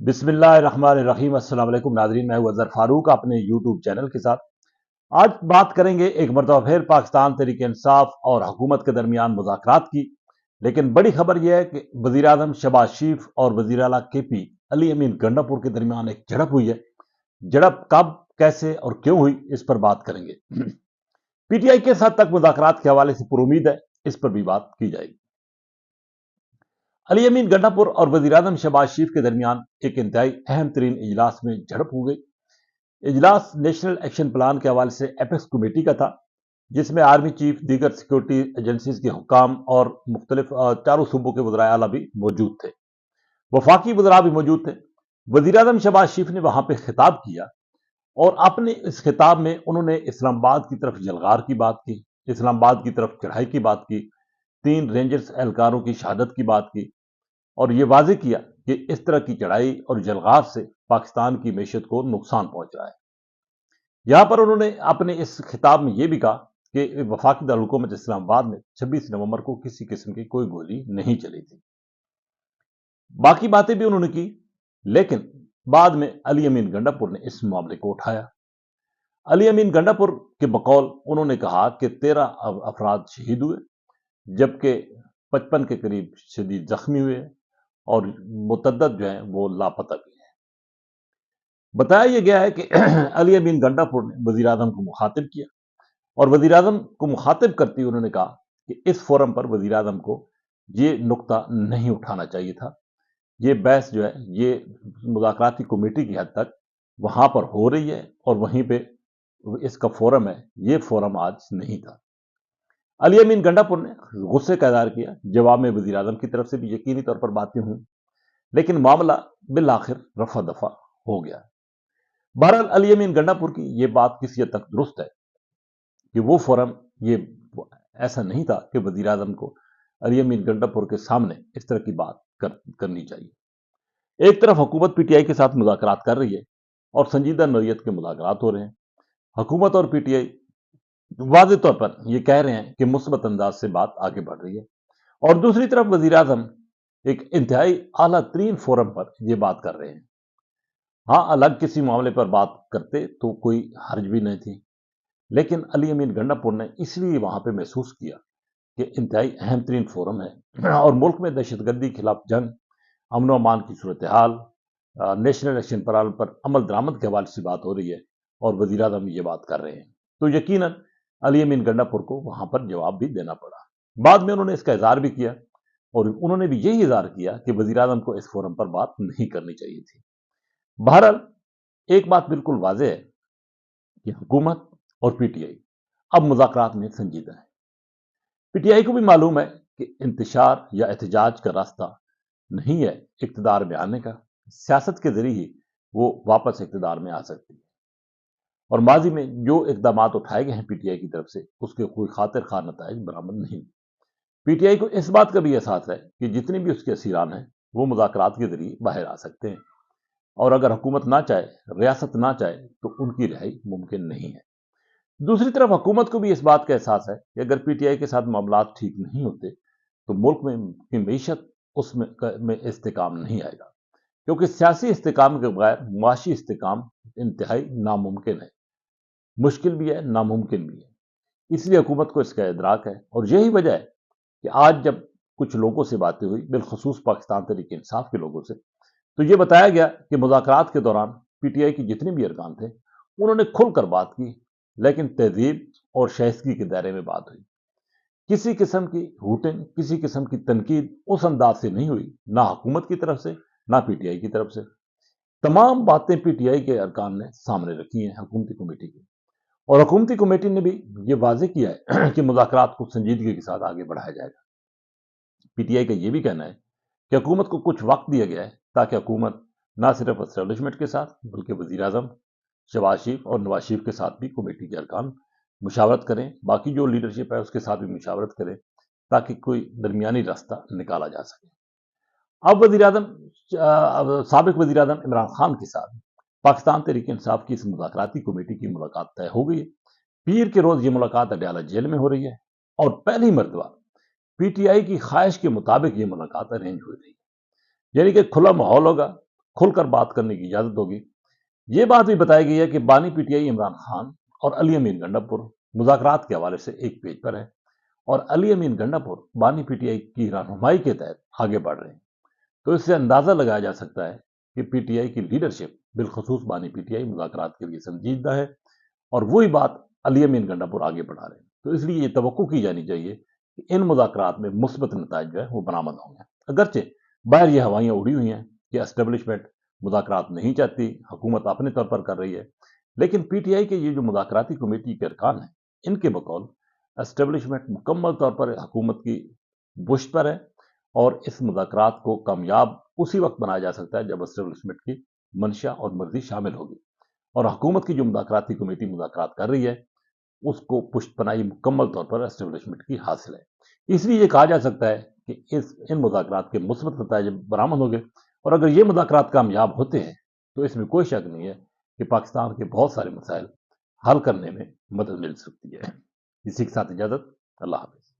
बिस्मिल्लाहिर्रहमानिर्रहीम। अस्सलाम वालेकुम नाज़रीन, मैं हूं अज़हर फारूक अपने यूट्यूब चैनल के साथ। आज बात करेंगे एक मरतबा फिर पाकिस्तान तहरीक इंसाफ और हुकूमत के दरमियान मुज़ाकरात की। लेकिन बड़ी खबर यह है कि वज़ीर आज़म शहबाज शरीफ और वज़ीर आला KP अली अमीन गंडापुर के दरमियान एक झड़प हुई है। झड़प कब, कैसे और क्यों हुई, इस पर बात करेंगे। PTI किस हद तक मुज़ाकरात के हवाले से पुरुमीद है, इस पर भी बात की जाएगी। अली अमीन गंडापुर और वज़ीर आज़म शहबाज शरीफ के दरमियान एक इंतहाई अहम तरीन इजलास में झड़प हो गई। इजलास नेशनल एक्शन प्लान के हवाले से एपेक्स कमेटी का था, जिसमें आर्मी चीफ, दीगर सिक्योरिटी एजेंसीज के हुकाम और मुख्तलिफ चारों सूबों के वज़राए आला भी मौजूद थे। वफाकी वज़रा भी मौजूद थे। वज़ीर आज़म शहबाज शरीफ ने वहां पर खिताब किया और अपने इस खिताब में उन्होंने इस्लामाबाद की तरफ जलगार की बात की, इस्लामाबाद की तरफ चढ़ाई की बात की, 3 रेंजर्स एहलकारों की शहादत की बात की और यह वाज़ेह किया कि इस तरह की चढ़ाई और जलगार से पाकिस्तान की मैशत को नुकसान पहुंच रहा है। यहां पर उन्होंने अपने इस खिताब में यह भी कहा कि वफाकी दारुल-हुकूमत इस्लामाबाद में 26 नवंबर को किसी किस्म की कोई गोली नहीं चली थी। बाकी बातें भी उन्होंने की, लेकिन बाद में अली अमीन गंडापुर ने इस मामले को उठाया। अली अमीन गंडापुर के बकौल उन्होंने कहा कि 13 अफराद शहीद हुए, जबकि 55 के करीब शदीद जख्मी हुए और मुतद्दद जो है वो लापता भी है। बताया यह गया है कि अली अमीन गंडापुर ने वज़ीर आज़म को मुखातिब किया और वज़ीर आज़म को मुखातिब करते हुए उन्होंने कहा कि इस फोरम पर वज़ीर आज़म को ये नुक्ता नहीं उठाना चाहिए था। ये बहस जो है ये मुज़ाकराती कमेटी की हद तक वहां पर हो रही है और वहीं पे इसका फोरम है, ये फोरम आज नहीं था। अली अमीन गंडापुर ने गुस्से का इज़हार किया। जवाब में वज़ीर आज़म की तरफ से भी यकीनी तौर पर बातें हुई, लेकिन मामला बिल आखिर रफा दफा हो गया। बहरहाल अली अमीन गंडापुर की यह बात किसी हद तक दुरुस्त है कि वो फोरम ये ऐसा नहीं था कि वज़ीर आज़म को अली अमीन गंडापुर के सामने इस तरह की बात करनी चाहिए। एक तरफ हुकूमत PTI के साथ मुज़ाकरात कर रही है और संजीदा नौयत के मुज़ाकरात हो रहे हैं। हुकूमत और PTI वाज़ेह तौर पर यह कह रहे हैं कि मुस्बत अंदाज से बात आगे बढ़ रही है और दूसरी तरफ वज़ीर आज़म एक इंतहाई आला तरीन फोरम पर यह बात कर रहे हैं। हाँ, अलग किसी मामले पर बात करते तो कोई हर्ज भी नहीं थी, लेकिन अली अमीन गंडापुर ने इसलिए वहां पे महसूस किया कि इंतहाई अहम तरीन फोरम है और मुल्क में दहशतगर्दी के खिलाफ जंग, अमन व अमान की सूरत हाल, नेशनल एक्शन प्लान पर अमल दरामद के हवाले से बात हो रही है और वज़ीर आज़म ये बात कर रहे हैं, तो यकीनन अली अमीन गंडापुर को वहां पर जवाब भी देना पड़ा। बाद में उन्होंने इसका इज़हार भी किया और उन्होंने भी यही इज़हार किया कि वज़ीर आज़म को इस फोरम पर बात नहीं करनी चाहिए थी। बहरहाल एक बात बिल्कुल वाज़ेह है कि हुकूमत और PTI अब मुज़ाकरात में संजीदा है। PTI को भी मालूम है कि इंतशार या एहतजाज का रास्ता नहीं है इक़्तिदार में आने का। सियासत के जरिए ही वो वापस इक़्तिदार में आ सकती है और माजी में जो इक़दामात उठाए गए हैं PTI की तरफ से उसके कोई खातिर खा नताइज बरामद नहीं। PTI को इस बात का भी एहसास है कि जितने भी उसके असीरान हैं वो मुज़ाकरात के जरिए बाहर आ सकते हैं और अगर हुकूमत ना चाहे, रियासत ना चाहे, तो उनकी रिहाई मुमकिन नहीं है। दूसरी तरफ हुकूमत को भी इस बात का एहसास है कि अगर PTI के साथ मामलात ठीक नहीं होते तो मुल्क में की मीशत उसमें इस्तेकाम नहीं आएगा, क्योंकि सियासी इस्तेकाम के बगैर मुआशी इस्तेकाम इंतहाई नामुमकिन है, मुश्किल भी है, नामुमकिन भी है। इसलिए हुकूमत को इसका इदराक है और यही वजह है कि आज जब कुछ लोगों से बातें हुई, बिलखसूस पाकिस्तान तहरीक इंसाफ के लोगों से, तो यह बताया गया कि मुज़ाकरात के दौरान PTI के जितने भी अरकान थे उन्होंने खुलकर बात की, लेकिन तहजीब और शाइस्तगी के दायरे में बात हुई। किसी किस्म की हुटिंग, किसी किस्म की तनकीद उस अंदाज से नहीं हुई, ना हुकूमत की तरफ से, ना PTI की तरफ से। तमाम बातें PTI के अरकान ने सामने रखी हैं हुकूमती कमेटी की, और हुकूमती कमेटी ने भी यह वाज़ेह किया है कि मुज़ाकरात को संजीदगी के साथ आगे बढ़ाया जाएगा। PTI का यह भी कहना है कि हुकूमत को कुछ वक्त दिया गया है ताकि हुकूमत न सिर्फ एस्टेब्लिशमेंट के साथ बल्कि वज़ीर आज़म, शहबाज शरीफ और नवाज शरीफ के साथ भी कमेटी के अरकान मुशावरत करें, बाकी जो लीडरशिप है उसके साथ भी मुशावरत करें ताकि कोई दरमियानी रास्ता निकाला जा सके। अब साबिक वज़ीर आज़म इमरान खान के साथ पाकिस्तान तहरीक इंसाफ की इस मुज़ाकराती कमेटी की मुलाकात तय हो गई है। पीर के रोज ये मुलाकात अडयाला जेल में हो रही है और पहली मरतबा PTI की ख्वाहिश के मुताबिक ये मुलाकात अरेंज हो रही है, यानी कि खुला माहौल होगा खुलकर बात करने की इजाजत होगी। ये बात भी बताई गई है कि बानी पीटीआई इमरान खान और अली अमीन गंडापुर मुज़ाकरात के हवाले से एक पेज पर है और अली अमीन गंडापुर बानी पीटीआई की रहनुमाई के तहत आगे बढ़ रहे हैं। तो इससे अंदाजा लगाया जा सकता है कि पीटीआई की लीडरशिप बिलखसूस बानी पीटीआई मुज़ाकरात के लिए संजीदा है और वही बात अली अमीन गंडापुर आगे बढ़ा रहे हैं। तो इसलिए ये तवक्को की जानी चाहिए कि इन मुज़ाकरात में मुस्बत नताइज जो है वो बरामद होंगे। अगरचे बाहर ये हवाइयाँ उड़ी हुई हैं कि एस्टेब्लिशमेंट मुज़ाकरात नहीं चाहती, हुकूमत अपने तौर पर कर रही है, लेकिन पीटीआई के ये जो मुज़ाकराती कमेटी के अरकान हैं, इनके बकौल एस्टेब्लिशमेंट मुकम्मल तौर पर हुकूमत की पुश्त पर है और इस मुज़ाकरात को कामयाब उसी वक्त बनाया जा सकता है जब एस्टेब्लिशमेंट की मंशा और मर्जी शामिल होगी और हुकूमत की जो मुज़ाकराती कमेटी मुज़ाकरात कर रही है उसको पुष्टपनाही मुकम्मल तौर पर एस्टेब्लिशमेंट की हासिल है। इसलिए ये कहा जा सकता है कि इन मुज़ाकरात के मुस्बत नताइज बरामद हो गए और अगर ये मुज़ाकरात कामयाब होते हैं तो इसमें कोई शक नहीं है कि पाकिस्तान के बहुत सारे मसाइल हल करने में मदद मिल सकती है। इसी के साथ इजाज़त, अल्लाह हाफ़िज़।